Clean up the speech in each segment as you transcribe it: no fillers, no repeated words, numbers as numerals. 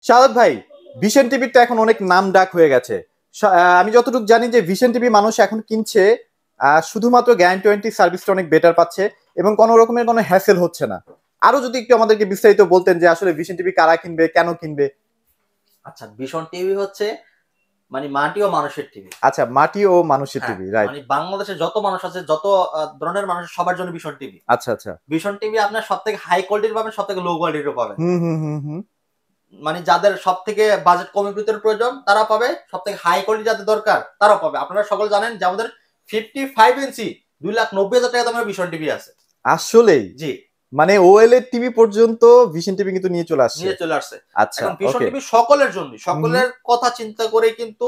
শাহাদ ভাই, ভিশন টিভির তো এখন অনেক নাম ডাক হয়ে গেছে। আমি যতটুকু জানি যে ভিশন টিভি মানুষ এখন কিনছে শুধুমাত্র গ্যারান্টি ওয়ারেন্টি সার্ভিসটা অনেক বেটার পাচ্ছে এবং কোনো রকমের কোনো হ্যাসেল হচ্ছে না। আরো যদি একটু আমাদেরকে বিস্তারিত বলতেন যে আসলে ভিশন টিভি কারা কিনবে, কেন কিনবে। আচ্ছা, ভিশন টিভি হচ্ছে মানে মাটি ও মানুষের টিভি। আচ্ছা, মাটি ও মানুষের টিভি, রাইট। মানে বাংলাদেশে যত মানুষ আছে, যত ধরনের মানুষ, সবার জন্য ভিশন টিভি। আচ্ছা আচ্ছা, ভিশন টিভি আপনার সবথেকে হাই কোয়ালিটির পাবেন, সবথেকে লো কোয়ালিটির পাবেন। হুম। মানে যাদের সবথেকে বাজেট কমের ভিতরে প্রয়োজন তারা পাবে, সবথেকে হাই কোয়ালিটি যাদের দরকার তারা পাবে। আপনারা সকলে জানেন যে আমাদের 55 ইঞ্চি 2,90,000 টাকা দামের ভিশন টিভি আছে। আসলেই? জি, মানে ওএলইডি টিভি পর্যন্ত ভিশন টিভি কিন্তু নিয়ে চলে আসছে। আচ্ছা, এখন ভিশন টিভি সকলের জন্য, সকলের কথা চিন্তা করে কিন্তু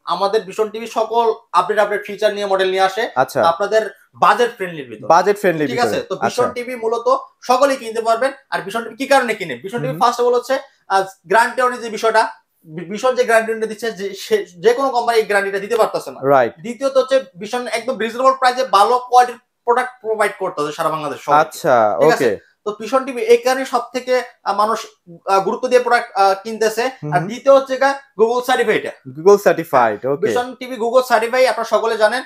আমাদের ভিশন টিভি সকল আপডেট ফিচার নিয়ে মডেল নিয়ে আসে। আচ্ছা, আপনাদের বাজেট ফ্রেন্ডলির ভিতর, বাজেট ফ্রেন্ডলি, ঠিক আছে? তো ভিশন টিভি মূলত সকলেই কিনতে পারবেন। আর ভিশন টিভি কি কারণে কিনে? Vision TV first of all হচ্ছে গ্যারান্টি ওয়ারেন্টি, যে বিষয়টা ভিশন যে গ্যারান্টি দিচ্ছে, যে কোনো কোম্পানি এই গ্যারান্টিটা দিতে পারতেছে না, রাইট। দ্বিতীয়ত হচ্ছে ভিশন একদম রিজনেবল প্রাইসে ভালো কোয়ালিটির প্রোডাক্ট প্রোভাইড করতেছে সারা বাংলাদেশ। আচ্ছা, ওকে। তো ভিশন টিভি এই কারণে সব থেকে মানুষ গুরুত্ব দিয়ে প্রোডাক্ট কিনতেছে। আর দ্বিতীয় হচ্ছে গুগল সার্টিফাইড, ওকে। ভিশন টিভি গুগল সার্টিফাই, আপনারা সকলে জানেন।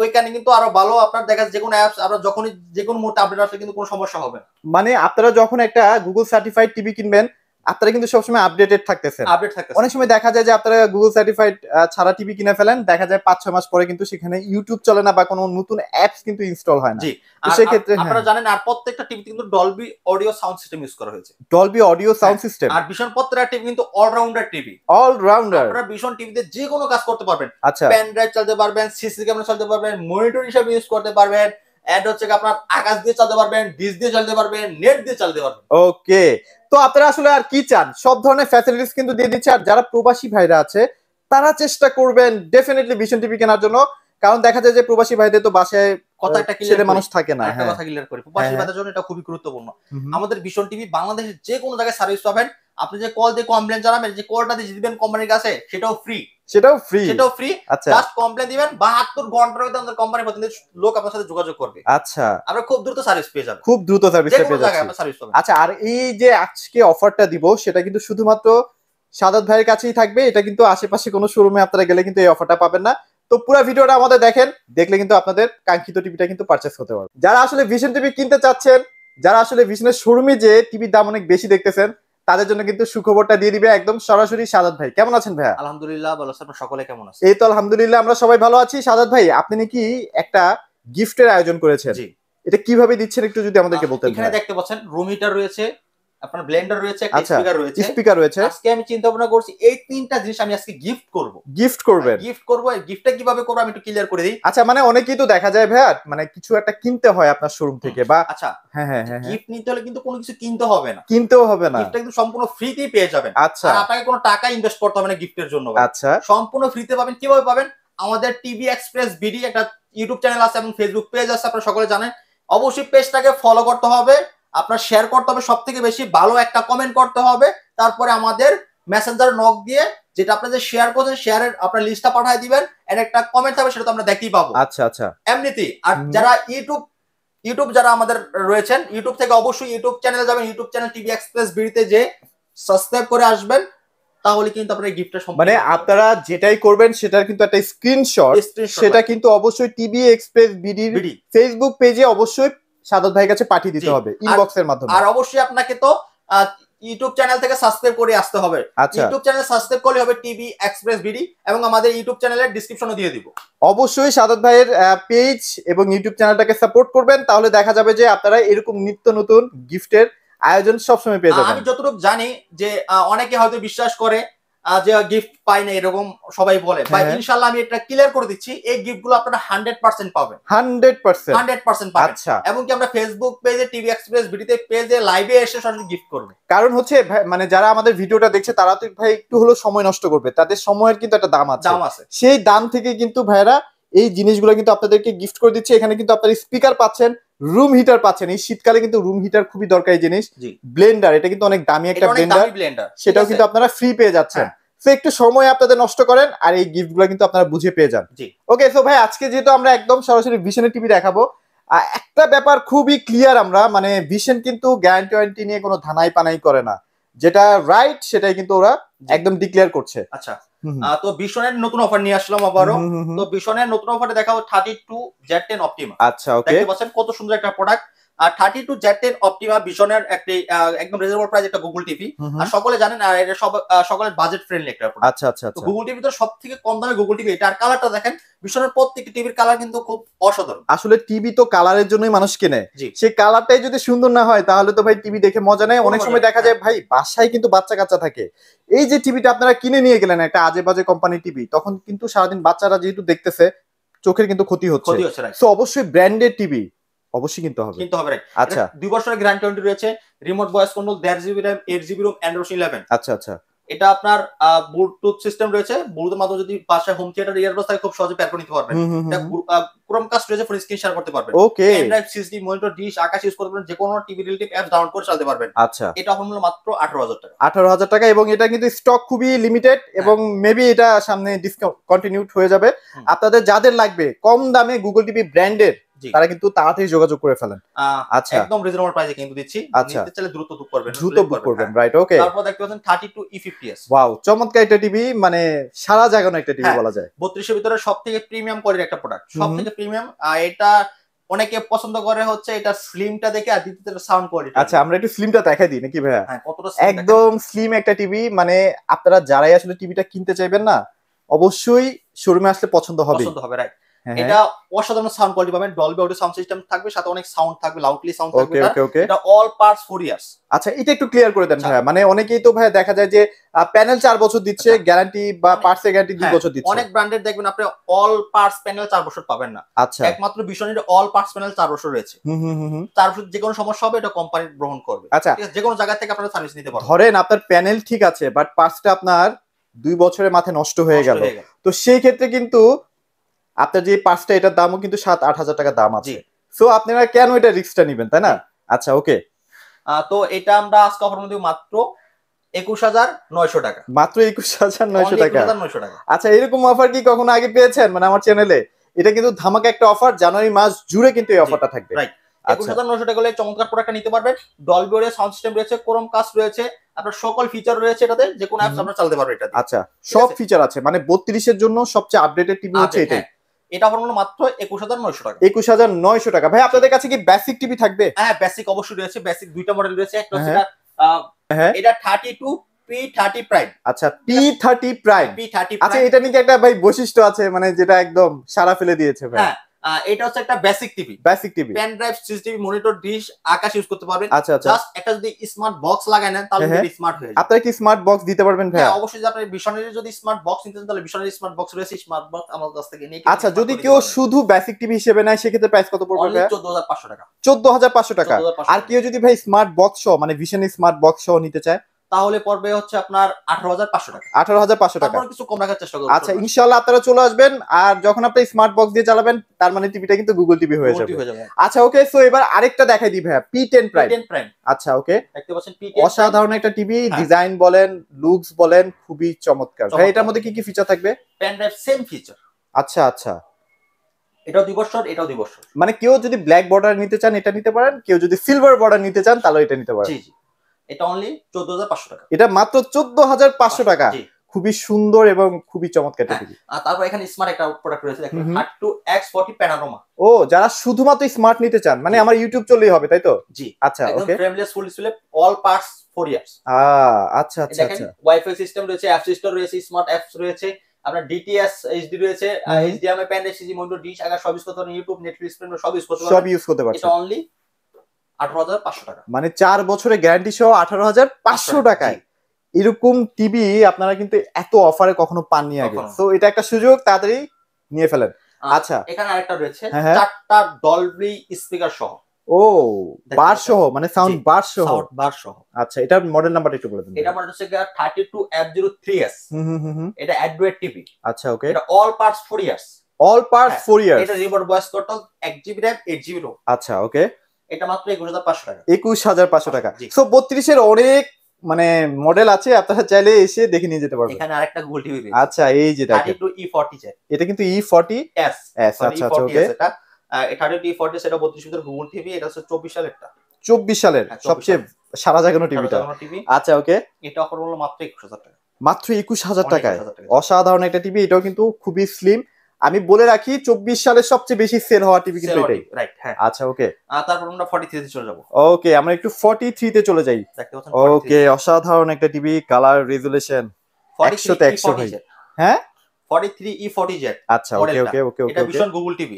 ওইখানে কিন্তু আরো ভালো আপনার দেখা যে কোনো অ্যাপস আমরা যখনই যে কোনো মুহূর্তে আপডেট আসলে কিন্তু কোনো সমস্যা হবে না। মানে আপনারা যখন একটা গুগল সার্টিফাইড টিভি কিনবেন, আপনারা কিন্তু সবসময় আপডেটেড থাকতেছেন। অনেক সময় দেখা যায় যে আপনারা গুগল সার্টিফাইড ছাড়া টিভি কিনে ফেলেন, দেখা যায় 5-6 মাস পরে কিন্তু সেখানে ইউটিউব চলে না বা কোনো নতুন অ্যাপস কিন্তু ইনস্টল হয় না। জি, সেই ক্ষেত্রে আপনারা জানেন আর প্রত্যেকটা টিভিতে কিন্তু Dolby audio sound system use করা হয়েছে। Dolby audio sound system. আর ভিশন প্রত্যেকটা টিভি কিন্তু অলরাউন্ডার টিভি। আপনারা ভিশন টিভিতে যে কোনো কাজ করতে পারবেন। আচ্ছা, পেন ড্রাইভ চালাতে পারবেন, সিসি ক্যামেরা চালাতে পারবেন, মনিটর হিসেবে ইউজ করতে পারবেন, অ্যাড হচ্ছে আপনার আকাশ দিয়ে চালাতে পারবেন, ডিশ দিয়ে চালাতে পারবেন, নেট দিয়ে চালাতে পারবেন। ওকে। তো আপনারা আসলে আর কি চান? সব ধরনের ফ্যাসিলিটিস কিন্তু দিয়ে দিচ্ছে। আর যারা প্রবাসী ভাইরা আছে তারা চেষ্টা করবেন ডেফিনেটলি ভিশন টিভি কেনার জন্য, কারণ দেখা যায় যে প্রবাসী ভাইদের তো বাসায় কথা একটা ছেলে মানুষ থাকে না। একটা কথা ক্লিয়ার করি, প্রবাসী ভাইদের জন্য এটা খুবই গুরুত্বপূর্ণ। আমাদের ভিশন টিভি বাংলাদেশের যে কোনো জায়গায় সার্ভিস পাবেন। আপনি যে কল দিয়ে কমপ্লেন জানাবেন, যে কলটা দিয়ে দিবেন কোম্পানির কাছে, সেটাও ফ্রি। আচ্ছা, জাস্ট কমপ্লেন দিবেন, 72 ঘন্টার মধ্যে আমাদের কোম্পানির প্রতিনিধি লোক আপনার সাথে যোগাযোগ করবে। আচ্ছা, আমরা খুব দ্রুত সার্ভিস পেয়ে যাবেন, খুব দ্রুত সার্ভিসটা পেয়ে যাচ্ছি। আচ্ছা, আর এই যে আজকে অফারটা দিব সেটা কিন্তু শুধুমাত্র শাহাদাত ভাইয়ের কাছেই থাকবে। এটা কিন্তু আশেপাশে কোনো শোরুমে আপনারা গেলে কিন্তু এই অফারটা পাবেন না। তো পুরো ভিডিওটা আমাদের দেখেন, দেখলে কিন্তু আপনাদের কাঙ্ক্ষিত টিভিটা কিন্তু পারচেজ করতে পারবেন। যারা আসলে ভিশন টিভি কিনতে চাচ্ছেন, যারা আসলে ভিশনের শোরুমে যে টিভির দাম অনেক বেশি দেখতেছেন, তাদের জন্য কিন্তু সুখবরটা দিয়ে দিবে একদম সরাসরি শাহাদাত ভাই। কেমন আছেন ভাইয়া? আলহামদুলিল্লাহ ভালো আছি, আপনারা সকলে কেমন আছেন? এই তো আলহামদুলিল্লাহ, আমরা সবাই ভালো আছি। শাহাদাত ভাই, আপনি নাকি একটা গিফটের আয়োজন করেছেন? জি। এটা কিভাবে দিচ্ছেন একটু যদি আমাদেরকে বলতেন। এখানে দেখতে পাচ্ছেন রুম হিটার রয়েছে, আপনার ব্লেন্ডার রয়েছে, একটা স্পিকার রয়েছে। আজকে আমি চিন্তা ভাবনা করছি এই তিনটা জিনিস আমি আজকে গিফট করব। গিফটটা কিভাবে করব আমি একটু ক্লিয়ার করে দিই। আচ্ছা, মানে অনেকেই তো দেখা যায় ভাইয়া, মানে কিছু একটা কিনতে হয় আপনার শোরুম থেকে বা আচ্ছা, হ্যাঁ, গিফট নিতে হলে কিন্তু কোনো কিছু কিনতে হবে না, গিফটটা কিন্তু সম্পূর্ণ ফ্রিতেই পেয়ে যাবেন। আচ্ছা, আর আপনাকে কোনো টাকা ইনভেস্ট করতে হবে না গিফটের জন্য। আচ্ছা, সম্পূর্ণ ফ্রিতে পাবেন। কিভাবে পাবেন? আমাদের টিভি এক্সপ্রেস বিডি একটা ইউটিউব চ্যানেল আছে এবং ফেসবুক পেজ আছে, আপনারা সকলে জানেন। অবশ্যই পেজটাকে ফলো করতে হবে, আপনার শেয়ার করতে হবে, সবথেকে বেশি ভালো একটা কমেন্ট করতে হবে, তারপরে আমাদের মেসেঞ্জার নক দিয়ে যেটা আপনি যে শেয়ার করছেন শেয়ারের আপনার লিস্টটা পাঠিয়ে দিবেন, এর একটা কমেন্ট থাকবে, সেটা তো আমরা দেখতেই পাবো। আচ্ছা এমনিতেই। আর যারা ইউটিউব যারা আমাদের রয়েছেন, ইউটিউব থেকে অবশ্যই ইউটিউব চ্যানেলে যাবেন, ইউটিউব চ্যানেল টিভি এক্সপ্রেস বিডিতে যে সাবস্ক্রাইব করে আসবেন, তাহলে কিন্তু আপনারা গিফটটা মানে আপনারা যেটাই করবেন সেটার কিন্তু একটা স্ক্রিনশট, সেটা কিন্তু অবশ্যই টিভি এক্সপ্রেস বিডির ফেসবুক পেজে অবশ্যই শাহাদাত ভাইয়ের কাছে পাঠিয়ে দিতে হবে ইনবক্সের মাধ্যমে। আর অবশ্যই আপনাকে তো ইউটিউব চ্যানেল থেকে সাবস্ক্রাইব করে আসতে হবে। ইউটিউব চ্যানেল সাবস্ক্রাইব করলে হবে টিভি এক্সপ্রেস বিডি, এবং আমাদের ইউটিউব চ্যানেলের ডেসক্রিপশনও দিয়ে দিব। অবশ্যই শাহাদাত ভাইয়ের পেজ এবং ইউটিউব চ্যানেলটাকে সাপোর্ট করবেন, তাহলে দেখা যাবে যে আপনারা এরকম নিত্য নতুন গিফটের আয়োজন সবসময় পেয়ে যাবেন। আমি যতটুকু জানি যে অনেকে হয়তো বিশ্বাস করে যে গিফট পাই না, এরকম সবাই বলে। ভাই ইনশাআল্লাহ আমি এটা ক্লিয়ার করে দিচ্ছি, এই গিফটগুলো আপনারা 100% পাবেন। 100% পাবেন। আচ্ছা, এবং কি আমরা ফেসবুক পেজে টিভি এক্সপ্রেস ভিডিওতে পেজে লাইভে এসে সরাসরি গিফট করব। কারণ হচ্ছে মানে যারা আমাদের ভিডিওটা দেখছে তারা তো ভাই একটু হলো সময় নষ্ট করবে, তাদের সময়ের কিন্তু একটা দাম আছে। সেই দাম থেকে কিন্তু ভাইরা এই জিনিসগুলো কিন্তু আপনাদেরকে গিফট করে দিচ্ছে। এখানে কিন্তু আপনারা স্পিকার পাচ্ছেন, রুম হিটার পাচ্ছেন। এই শীতকালে কিন্তু রুম হিটার খুবই দরকারি জিনিস। ব্লেন্ডার, এটা কিন্তু অনেক দামি একটা ব্লেন্ডার, সেটাও কিন্তু আপনারা ফ্রি পেয়ে যাচ্ছেন। তো একটু সময় আপনাদের নষ্ট করেন আর এই গিফটগুলো কিন্তু আপনারা বুঝে পেয়ে যান। ওকে, সো ভাই আজকে যেহেতু আমরা একদম সরাসরি ভিশনের টিভি দেখাবো, একটা ব্যাপার খুবই ক্লিয়ার, আমরা মানে ভিশন কিন্তু গ্যারান্টি ওয়ারেন্টি নিয়ে কোনো ধানাই পানাই করে না। যেটা রাইট সেটাই কিন্তু ওরা একদম ডিক্লেয়ার করছে। আচ্ছা, তো বিশনের নতুন অফার নিয়ে আসলাম আবারও। তো বিশনের নতুন অফারে দেখাবো 32Z10 অপটিমা। আচ্ছা, ওকে, দেখতে পাচ্ছেন কত সুন্দর একটা প্রোডাক্ট। আর 32Z10 অপটিমা বিশনের একটি একদম রিজনেবল প্রাইস একটা গুগল টিভি। আর সকলে জানেন আর এটা সব সকলের বাজেট ফ্রেন্ডলি একটা প্রোডাক্ট। আচ্ছা আচ্ছা তো গুগল টিভি তো সবথেকে কম দামে গুগল টিভি এটা। আর কালারটা দেখেন, বিশনের প্রত্যেকটি টিভির কালার কিন্তু খুব অসাধারণ। আসলে টিভি তো কালারের জন্যই মানুষ কেনে, সেই কালারটাই যদি সুন্দর না হয় তাহলে তো ভাই টিভি দেখে মজা নেই। অনেক সময় দেখা যায় ভাই বাসায় কিন্তু বাচ্চা কাচ্চা থাকে, এই যে টিভিটা আপনারা কিনে নিয়ে গেলেন একটা আজে বাজে কোম্পানি টিভি, তখন কিন্তু সারাদিন বাচ্চারা যেহেতু দেখতেছে চোখের কিন্তু ক্ষতি হচ্ছে। সো অবশ্যই ব্র্যান্ডেড টিভি অবশ্যই কিনতে হবে। আচ্ছা, 2 বছরের গ্যারান্টি ওয়ারেন্টি রয়েছে, remote voice control, 1.5 GB RAM, 8 GB ROM, Android 11। আচ্ছা আচ্ছা, এটা আপনার ব্লুটুথ সিস্টেম রয়েছে, ব্লুটুথের মাধ্যমে যদি বাসায় হোম থিয়েটার ইয়ারবাডস থাকে খুব সহজে পেয়ার করে নিতে পারবেন। এটা ক্রোমকাস্ট রয়েছে, ফোন স্ক্রিন শেয়ার করতে পারবেন। ওকে, pen drive, CSD, monitor, dish, Akash use করতে পারবেন, যে কোনো টিভি রিলেটিভ অ্যাপস ডাউনলোড করে চালাতে পারবেন। আচ্ছা, এটা অফার মূল্য মাত্র 18,000 টাকা। 18,000 টাকা, এবং এটা কিন্তু স্টক খুবই লিমিটেড এবং মেবি এটা সামনে ডিসকাউন্ট কন্টিনিউড হয়ে যাবে। আপনাদের যাদের লাগবে কম দামে গুগল টিভি ব্র্যান্ডের, তারা কিন্তু তাড়াতাড়ি যোগাযোগ করে ফেলেন। আচ্ছা, একদম রিজনেবল প্রাইসে কিন্তু দিচ্ছি। নিতে চাইলে দ্রুত বুক করবেন, দ্রুত বুক করবেন, রাইট? ওকে, তারপর দেখতে পাচ্ছেন 32E50s। ওয়াও, চমৎকার একটা টিভি, মানে সারা জাগানো একটা টিভি বলা যায়। 32 এর ভিতরে সবথেকে প্রিমিয়াম কোয়ালিটির একটা প্রোডাক্ট, সবথেকে প্রিমিয়াম। এটা অনেকে পছন্দ করে হচ্ছে এটা স্লিমটা দেখে, আর দ্বিতীয়টা সাউন্ড কোয়ালিটি। আচ্ছা, আমরা একটু স্লিমটা দেখাই দিই নাকি ভাইয়া? হ্যাঁ, কতটা একদম স্লিম একটা টিভি, মানে আপনারা যারাই আসলে টিভিটা কিনতে চাইবেন না, অবশ্যই শোরুমে আসলে পছন্দ হবে, রাইট। এটা অসাধারণ সাউন্ড কোয়ালিটি পাবেন, ডলবি অডিও সাউন্ড সিস্টেম থাকবে, সাথে অনেক সাউন্ড থাকবে, লাউডলি সাউন্ড থাকবে। এটা অল পার্টস 4 ইয়ার্স। আচ্ছা, এটা একটু ক্লিয়ার করে দেন ভাইয়া। মানে অনেকেই তো ভাইয়া দেখা যায় যে প্যানেল 4 বছর দিচ্ছে গ্যারান্টি, বা পার্টস এর গ্যারান্টি 2 বছর দিচ্ছে। অনেক ব্র্যান্ডের দেখবেন আপনি অল পার্টস প্যানেল 4 বছর পাবেন না। আচ্ছা, একমাত্র বিশনের অল পার্টস প্যানেল 4 বছর রয়েছে। 4 বছর যে কোনো সমস্যা হবে এটা কোম্পানি গ্রহণ করবে। আচ্ছা, যে কোনো জায়গা থেকে আপনারা সার্ভিস নিতে পারবেন। ধরেন আপনার প্যানেল ঠিক আছে, বাট পার্টসটা আপনার 2 বছরের মাথায় নষ্ট হয়ে গেল, তো সেই ক্ষেত্রে কিন্তু আপনার যে পার্টসটা, এটার দামও কিন্তু 7-8 হাজার টাকা দাম আছে। সো আপনারা কেন এটা রিস্কটা নেবেন, তাই না? আচ্ছা, ওকে, তো এটা আমরা আজকে অফার মধ্যে মাত্র 21,900 টাকা। মাত্র 21,900 টাকা। 21,900 টাকা। আচ্ছা, এরকম অফার কি কখনো আগে পেয়েছেন মানে আমার চ্যানেলে? এটা কিন্তু ধামাকা একটা অফার, জানুয়ারি মাস জুড়ে কিন্তু এই অফারটা থাকবে। রাইট, 21,900 টাকা হলে চমৎকার প্রোডাক্টটা নিতে পারবেন। ডলবি অডিও সাউন্ড সিস্টেম রয়েছে, ক্রোমকাস্ট রয়েছে, আপনার সকল ফিচার রয়েছে এটাতে, যে কোনো অ্যাপস আপনারা চালাতে পারবেন এটাতে। আচ্ছা, সব ফিচার আছে, মানে 32 এর জন্য সবচেয়ে আপডেটেড টিভি হচ্ছে এটাই। এটা অফার মূল্য মাত্র 21,900 টাকা। 21,900 টাকা। ভাই, আপনাদের কাছে কি বেসিক টিভি থাকবে? হ্যাঁ, বেসিক অবশ্যই রয়েছে। বেসিক দুইটা মডেল রয়েছে, একটা হচ্ছে এটা 32 P30 প্রাইম। আচ্ছা, P30 প্রাইম। আচ্ছা, এটা নিয়ে একটা ভাই বৈশিষ্ট্য আছে, মানে যেটা একদম সারা ফেলে দিয়েছে ভাই। হ্যাঁ, এটা হচ্ছে একটা basic TV. Basic TV, pen drive, CCTV, monitor, dish, Akash use করতে পারবেন। আচ্ছা আচ্ছা, জাস্ট একটা যদি স্মার্ট বক্স লাগায় নেন তাহলে এটা স্মার্ট হয়ে যাবে। আপনারা কি স্মার্ট বক্স দিতে পারবেন ভাই? হ্যাঁ, অবশ্যই। আপনি বিশনের যদি স্মার্ট বক্স নিতে চান তাহলে বিশনের স্মার্ট বক্স রয়েছে, স্মার্ট বক্স আমাদের কাছ থেকে নিয়ে। আচ্ছা, যদি কেউ শুধু বেসিক টিভি হিসেবে নেয় সেক্ষেত্রে প্রাইস কত পড়বে ভাই? 14,500 টাকা। 14,500 টাকা। আর কেউ যদি ভাই স্মার্ট বক্স সহ, মানে ভিশনের স্মার্ট বক্স সহ নিতে চায় তাহলে পড়বে হচ্ছে আপনার 18,500 টাকা। 18,500 টাকা। তারপর কিছু কম রাখার চেষ্টা করব। আচ্ছা, ইনশাআল্লাহ আপনারা চলে আসবেন, আর যখন আপনি স্মার্ট বক্স দিয়ে চালাবেন তার মানে টিভিটা কিন্তু গুগল টিভি হয়ে যাবে। আচ্ছা, ওকে, সো এবার আরেকটা দেখাই দিই ভাই, P10 প্রাইম। আচ্ছা, ওকে, দেখতে পাচ্ছেন P10 অসাধারণ একটা টিভি, ডিজাইন বলেন, লুকস বলেন, খুবই চমৎকার। ভাই, এটার মধ্যে কি কি ফিচার থাকবে? Pen drive same feature. আচ্ছা আচ্ছা, এটাও 2 বছর, এটাও 2 বছর। মানে কেউ যদি ব্ল্যাক বর্ডার নিতে চান এটা নিতে পারেন, কেউ যদি সিলভার বর্ডার নিতে চান তাহলে এটা নিতে পারেন। জি জি, এটা অনলি 14,500 টাকা। এটা মাত্র 14,500 টাকা। খুবই সুন্দর এবং খুবই চমৎকার টিভি। আর তারপর এখানে স্মার্ট একটা প্রোডাক্ট রয়েছে, দেখুন, 32X40 প্যানোরামা। ও, যারা শুধুমাত্র স্মার্ট নিতে চান, মানে আমার ইউটিউব চললেই হবে, তাই তো? জি। আচ্ছা, okay, frameless full display, all parts 4 years. আচ্ছা আচ্ছা আচ্ছা, ওয়াইফাই সিস্টেম রয়েছে, অ্যাপ স্টোর রয়েছে, স্মার্ট অ্যাপস রয়েছে, আপনার ডিটিএস এইচডি রয়েছে, এইচডিএমআই পেন ড্রাইভ, সিজি মনিটর, ডিশ, আকাশ সব ইউজ করতে পারেন, ইউটিউব, নেটফ্লিক্স, সব ইউজ করতে পারেন। সব ইউজ করতে পারছেন। এটা অনলি 18,500 টাকা। মানে 4 বছরের গ্যারান্টি সহ 18,500 টাকায় এরকম টিভি আপনারা কিন্তু এত অফারে কখনো পাননি আগে। সো এটা একটা সুযোগ, তাড়াতাড়ি নিয়ে ফেলেন। আচ্ছা, এখানে আরেকটা রয়েছে, 4টা ডলবি স্পিকার সহ। ও, বার সহ, মানে সাউন্ড বার সহ। আচ্ছা, এটার মডেল নাম্বারটা একটু বলে দিন। এটা মডেল হচ্ছে 32F03s। এটা অ্যান্ড্রয়েড টিভি। আচ্ছা, ওকে, এটা all parts 4 years. All parts 4 years. এটা remote voice control, 1 GB RAM, 8 GB ROM। আচ্ছা, ওকে, এটা মাত্র 21,500 টাকা। 21,500 টাকা। সো 32 এর অনেক মানে মডেল আছে, আপনারা চাইলে এসে দেখে নিয়ে যেতে পারবেন। এখানে আরেকটা গুগল টিভি রয়েছে। আচ্ছা, এই যে দেখেন 32E40, এটা কিন্তু E40s। আচ্ছা আচ্ছা, ওকে, এটা 32E40 সেটা 32 ভিতর গুগল টিভি। এটা হচ্ছে 24 সালেরটা। 24 সালের সবচেয়ে সারা জাগানো টিভিটা। আচ্ছা ওকে, এটা অফার হলো মাত্র 21,000 টাকা। মাত্র 21,000 টাকায় অসাধারণ একটা টিভি। এটাও কিন্তু খুবই স্লিম। আমি বলে রাখি 24 সালের সবচেয়ে বেশি সেল হওয়া টিভি কিন্তু এটাই, রাইট? হ্যাঁ আচ্ছা ওকে। তারপর আমরা 43 তে চলে যাব। ওকে, আমরা একটু 43 তে চলে যাই। ওকে, অসাধারণ একটা টিভি, কালার রেজোলিউশন 100 তে 100 ভাই। হ্যাঁ 43E40Z। আচ্ছা ওকে ওকে ওকে ওকে, এটা ভিশন গুগল টিভি।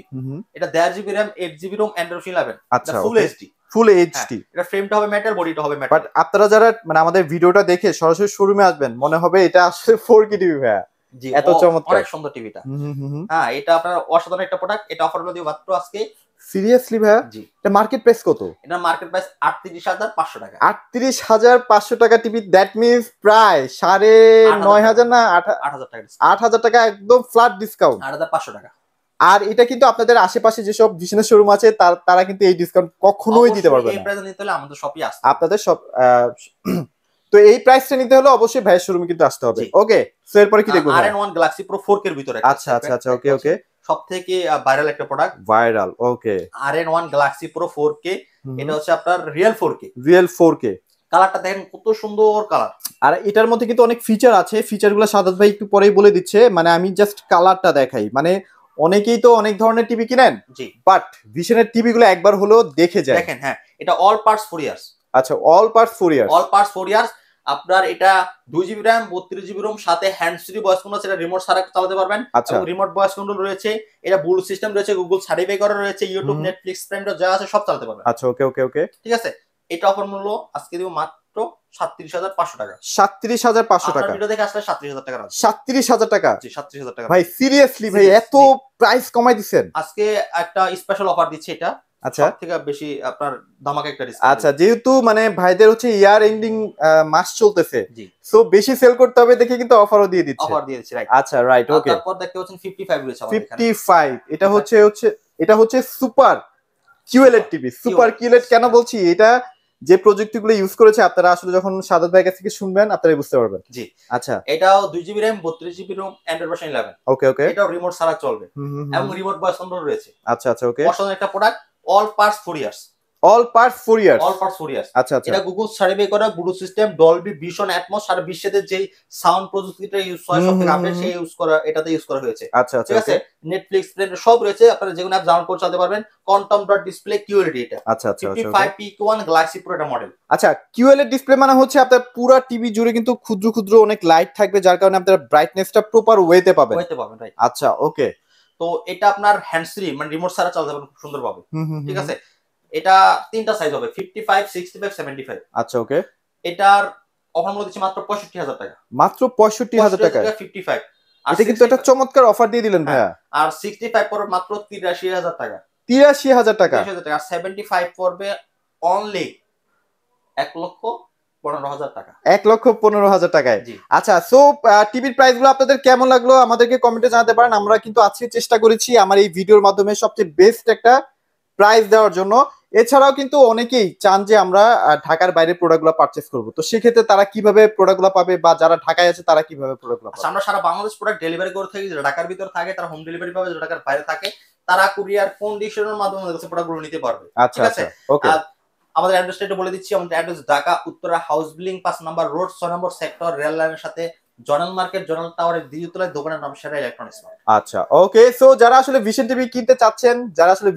এটা 1.5GB RAM 8GB ROM Android 11। আচ্ছা ফুল এইচডি, ফুল এইচডি। এটা ফ্রেমটা হবে মেটাল, বডিটা হবে মেটাল। বাট আপনারা যারা মানে আমাদের ভিডিওটা দেখে সরাসরি শোরুমে আসবেন, মনে হবে এটা আসলে 4K টিভি ভাই। জি, এত চমৎকার, অনেক সুন্দর টিভিটা। হ্যাঁ, এটা আপনার অসাধারণ একটা প্রোডাক্ট। এটা অফার হলো দিয়ে মাত্র আজকে। সিরিয়াসলি ভাই? জি। এটা মার্কেট প্রাইস কত? এটা মার্কেট প্রাইস 38,500 টাকা। 38,500 টাকা টিভি, দ্যাট মিন্স প্রায় 9,500 না 8,000 টাকা। 8,000 টাকা একদম ফ্ল্যাট ডিসকাউন্ট। 8,500 টাকা। আর এটা কিন্তু আপনাদের আশেপাশে যেসব ভিশনের শোরুম আছে তারা কিন্তু এই ডিসকাউন্ট কখনোই দিতে পারবে না। এই প্রাইসে নিতে হলে আমাদের শপে আসতে, আপনাদের সব তো এই প্রাইসটা নিতে হলে অবশ্যই ভাইয়ের শোরুমে কিন্তু আসতে হবে। ওকে, সো এরপর কি দেখব? RN1 Galaxy Pro 4K এর ভিতরে। আচ্ছা আচ্ছা আচ্ছা, ওকে ওকে। সবথেকে ভাইরাল একটা প্রোডাক্ট। ভাইরাল, ওকে। RN1 Galaxy Pro 4K, এটা হচ্ছে আপনার রিয়েল 4K। Real 4K। কালারটা দেখেন কত সুন্দর কালার। আর এটার মধ্যে কিন্তু অনেক ফিচার আছে, ফিচারগুলো সাদাত ভাই একটু পরেই বলে দিচ্ছে। মানে আমি জাস্ট কালারটা দেখাই। মানে অনেকেই তো অনেক ধরনের টিভি কিনেন, জি, বাট ভিশনের টিভি গুলো একবার হলেও দেখে যায়। দেখেন, হ্যাঁ, এটা অল পার্টস 4 ইয়ার্স। আচ্ছা, all parts 4 years. All parts 4 years. আপনার এটা 2GB RAM 32GB ROM, সাথে হ্যান্ডস ফ্রি ভয়েস কন্ট্রোল, সেটা রিমোট ছাড়া চালাতে পারবেন। আচ্ছা, রিমোট ভয়েস কন্ট্রোল রয়েছে। এটা ব্লুটুথ সিস্টেম রয়েছে, গুগল সার্টিফাই করা রয়েছে, ইউটিউব, নেটফ্লিক্স, প্রাইম যা আছে সব চালাতে পারবেন। আচ্ছা ওকে ওকে ওকে, ঠিক আছে। এটা অফার মূল্য আজকে দিব মাত্র 37,500 টাকা। 37,500 টাকা। ভিডিও দেখে আসলে 37,000 টাকা। 37,000 টাকা? জি, 37,000 টাকা। ভাই সিরিয়াসলি ভাই এত প্রাইস কমাই দিবেন? আজকে একটা স্পেশাল অফার দিচ্ছি এটা। আচ্ছা, সবথেকে বেশি আপনার ধামাকা একটা ডিসকাউন্ট। আচ্ছা, যেহেতু মানে ভাইদের হচ্ছে ইয়ার এন্ডিং মাস চলতেছে, জি, সো বেশি সেল করতে হবে দেখে কিন্তু অফারও দিয়ে দিচ্ছে। অফার দিয়ে দিচ্ছি, রাইট। আচ্ছা, রাইট, ওকে। তারপর দেখতে পাচ্ছেন 55 রয়েছে আমাদের এখানে। 55, এটা হচ্ছে super QLED TV. Super QLED কেন বলছি? এটা যে প্রযুক্তিগুলো ইউজ করেছে আপনারা আসলে যখন সাদাত ভাইয়ের কাছ থেকে শুনবেন আপনারা বুঝতে পারবেন। জি, আচ্ছা। এটাও 2GB RAM 32GB ROM Android version 11। ওকে ওকে। এটাও রিমোট ছাড়া চলবে এবং রিমোট ভয়েস কন্ট্রোল রয়েছে। আচ্ছা আচ্ছা, ওকে। অসাধারণ একটা product. All parts 4 years. All parts 4 years. All parts 4 years. আচ্ছা আচ্ছা। এটা গুগল সার্টিফাই করা Bluetooth system, Dolby Vision, Atmos, সারা বিশ্বের যে সাউন্ড প্রযুক্তিটা ইউজ হয় সবথেকে আপডেট সেই এটাতে ইউজ করা হয়েছে। আচ্ছা আচ্ছা, ঠিক আছে। নেটফ্লিক্স, প্লেন সব রয়েছে। আপনারা যেকোনো অ্যাপ ডাউনলোড করে চালাতে পারবেন। কোয়ান্টাম ডট ডিসপ্লে কিউএলইডি এটা। আচ্ছা আচ্ছা, 55PQ1 Galaxy Pro এটা মডেল। আচ্ছা, কিউএলইডি ডিসপ্লে মানে হচ্ছে আপনার পুরো টিভি জুড়ে কিন্তু ক্ষুদ্র ক্ষুদ্র অনেক লাইট থাকবে, যার কারণে আপনারা ব্রাইটনেসটা প্রপার ওয়েতে পাবেন। রাইট। আচ্ছা ওকে। তো এটা আপনার হ্যান্ডস ফ্রি, মানে রিমোট ছাড়া চালাতে পারবেন খুব সুন্দরভাবে। ঠিক আছে। এটা তিনটা সাইজ হবে, 55, 65, 75। আচ্ছা ওকে। এটার অফার মূল্য দিচ্ছি মাত্র 65,000 টাকা। মাত্র 65,000 টাকা? 55। এটা কিন্তু একটা চমৎকার অফার দিয়ে দিলেন ভাইয়া। আর 65 পড়বে মাত্র 83,000 টাকা। 83,000 টাকা? 83,000 টাকা। আর 75 পড়বে অনলি 1,15,000 টাকা। 1,15,000 টাকায়। আচ্ছা, সো টিভির প্রাইস গুলো আপনাদের কেমন লাগলো আমাদেরকে কমেন্টে জানাতে পারেন। আমরা কিন্তু আজকে চেষ্টা করেছি আমার এই ভিডিওর মাধ্যমে সবচেয়ে বেস্ট একটা প্রাইস দেওয়ার জন্য। এছাড়াও কিন্তু অনেকেই চান যে আমরা ঢাকার বাইরে প্রোডাক্টগুলো পারচেজ করব, তো সেক্ষেত্রে তারা কিভাবে প্রোডাক্টগুলো পাবে বা যারা ঢাকায় আছে তারা কিভাবে প্রোডাক্টগুলো পাবে? আমরা সারা বাংলাদেশ প্রোডাক্ট ডেলিভারি করে থাকি। যারা ঢাকার ভিতর থাকে তারা হোম ডেলিভারি পাবে, যারা ঢাকার বাইরে থাকে তারা কুরিয়ার কন্ডিশনের মাধ্যমে আমাদের প্রোডাক্টগুলো নিতে পারবে। ঠিক আছে, ওকে। আমাদের অ্যাড্রেসটা একটু বলে দিচ্ছি। আমাদের address Dhaka Uttara house building 5 নম্বর রোড 6 নম্বর সেক্টর, রেল লাইনের সাথে জনাল মার্কেট, জনাল টাওয়ারের দ্বিতীয় তলায়। দোকানের নাম সেরা ইলেকট্রনিক্স। আচ্ছা ওকে। সো যারা আসলে ভিশন টিভি কিনতে চাচ্ছেন, যারা আসলে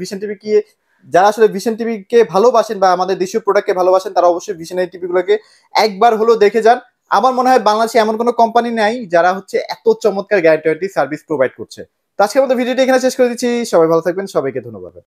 ভিশন টিভি কে ভালোবাসেন বা আমাদের দেশীয় প্রোডাক্টকে ভালোবাসেন, তারা অবশ্যই ভিশনের টিভি গুলোকে একবার হলেও দেখে যান। আমার মনে হয় বাংলাদেশে এমন কোনো কোম্পানি নাই যারা হচ্ছে এত চমৎকার গ্যারান্টি সার্ভিস প্রোভাইড করছে। তো আজকের মতো ভিডিওটি এখানে শেষ করে দিচ্ছি। সবাই ভালো থাকবেন, সবাইকে ধন্যবাদ।